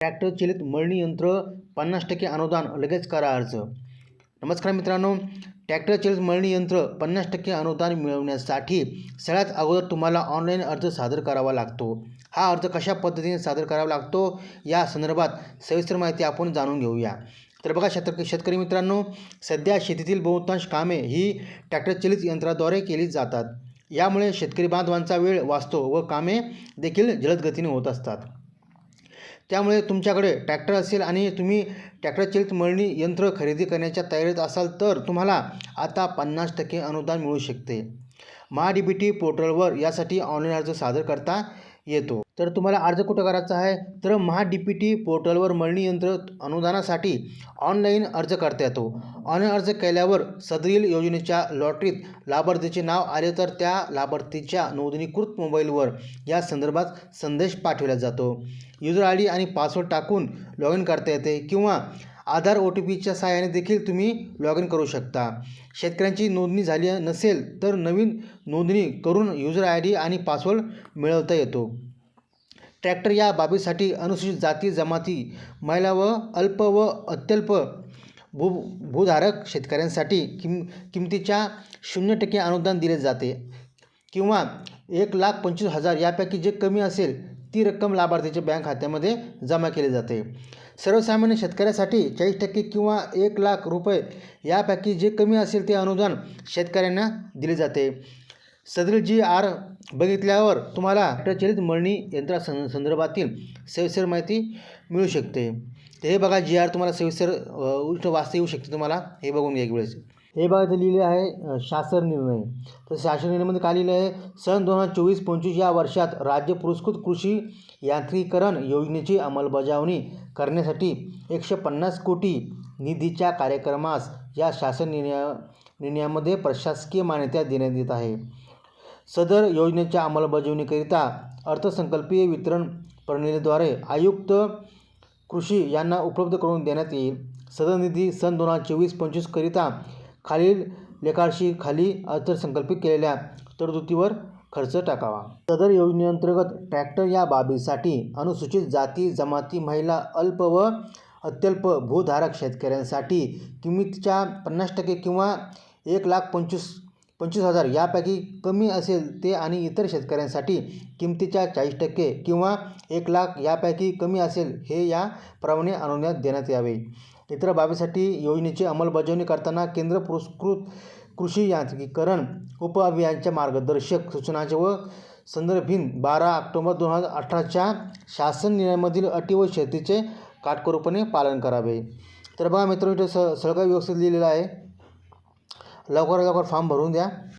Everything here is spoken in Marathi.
ट्रॅक्टर चलित मळणी यंत्र 50% अनुदान लगेच करा अर्ज। नमस्कार मित्रांनो, ट्रॅक्टर चलित मळणी यंत्र 50% अनुदान मिळवण्यासाठी सगळ्यात अगोदर तुम्हाला ऑनलाईन अर्ज सादर करावा लागतो। हा अर्ज कशा पद्धतीने सादर करावा लागतो या संदर्भात सविस्तर माहिती आपण जाणून घेऊया। तर बघा शेतकरी मित्रांनो, सध्या शेतीतील बहुतांश कामे ही ट्रॅक्टर चलित यंत्राद्वारे केली जातात। यामुळे शेतकरी बांधवांचा वेळ वाचतो व कामे देखील जलद गतीने होत असतात। त्यामुळे तुमच्याकडे ट्रॅक्टर असेल आणि तुम्ही ट्रॅक्टर चलित मळणी यंत्र खरेदी करण्याच्या तयारीत असाल तर तुम्हाला आता 50% अनुदान मिळू शकते। महाडीबीटी पोर्टलवर यासाठी ऑनलाईन अर्ज सादर करता येतो। तर तुम्हाला अर्ज कुठं करायचा आहे, तर महाडीबीटी पोर्टलवर मळणी यंत्र अनुदानासाठी ऑनलाईन अर्ज करता येतो। ऑनलाईन अर्ज केल्यावर सदरील योजनेच्या लॉटरीत लाभार्थीचे नाव आले तर त्या लाभार्थीच्या नोंदणीकृत मोबाईलवर या संदर्भात संदेश पाठवला जातो। युजर आय डी आणि पासवर्ड टाकून लॉग इन करता येते किंवा आधार OTPच्या सहाय्याने देखील तुम्ही लॉग इन करू शकता। शेतकऱ्यांची नोंदणी झाली नसेल तर नवीन नोंदणी करून युजर ID आणि पासवर्ड मिळवता येतो। ट्रॅक्टर या बाबीसाठी अनुसूचित जाती जमाती, महिला व अल्प व अत्यल्प भूधारक शेतकऱ्यांसाठी किमतीच्या 0% अनुदान दिले जाते किंवा 1,25,000 यापैकी जे कमी असेल ती रक्कम लाभार्थीच्या बँक खात्यामध्ये जमा केली जाते। सर्वसामान्य शेतकऱ्यासाठी 40% किंवा 1,00,000 रुपये यापैकी जे कमी असेल ते अनुदान शेतकऱ्यांना दिले जाते। सदरील GR बघितल्यावर तुम्हाला ट्रॅक्टर चलित मळणी यंत्रासंदर्भातील सविस्तर माहिती मिळू शकते। तर हे बघा, GR तुम्हाला सविस्तर उलट वाचता येऊ शकते। तुम्हाला हे बघून घ्या एक वेळेस। हे बघा, इथे लिहिले आहे शासन निर्णय। तर शासन निर्णयामध्ये काय लिहिलं आहे, सन 2024-25 या वर्षात राज्य पुरस्कृत कृषी यांत्रिकीकरण योजनेची अंमलबजावणी करण्यासाठी 150 कोटी निधीच्या कार्यक्रमास या शासन निर्णयामध्ये प्रशासकीय मान्यता देण्यात येत आहे। सदर योजनेच्या अंमलबजावणीकरिता अर्थसंकल्पीय वितरण प्रणालीद्वारे आयुक्त कृषी यांना उपलब्ध करून देण्यात येईल। सदर निधी सन 2024-25 करिता खालील लेखांखाली अर्थसंकल्पित केलेल्या तरतुदीवर खर्च टाकावा। सदर योजनेअंतर्गत ट्रॅक्टर या बाबीसाठी अनुसूचित जाती जमाती, महिला, अल्प व अत्यल्प भूधारक शेतकऱ्यांसाठी किमतीच्या 50% किंवा 1,25,000 यापैकी कमी असेल ते आणि इतर शेतकऱ्यांसाठी किमतीच्या 40% किंवा 1,00,000 यापैकी कमी असेल हे याप्रमाणे अनुदान देण्यात यावे। इतर बाबीसाठी योजनेची अंमलबजावणी करताना केंद्र पुरस्कृत कृषी यांत्रिकीकरण उपअभियानाच्या मार्गदर्शक सूचनांचे व संदर्भित 12 ऑक्टोबर 2018च्या शासन निर्णयामधील अटी व शर्तींचे काटेकोरपणे पालन करावे। तर बघा मित्रांनो, इथे सगळं व्यवस्थित लिहिलेलं आहे। लवकरात लवकर फॉर्म भरून द्या।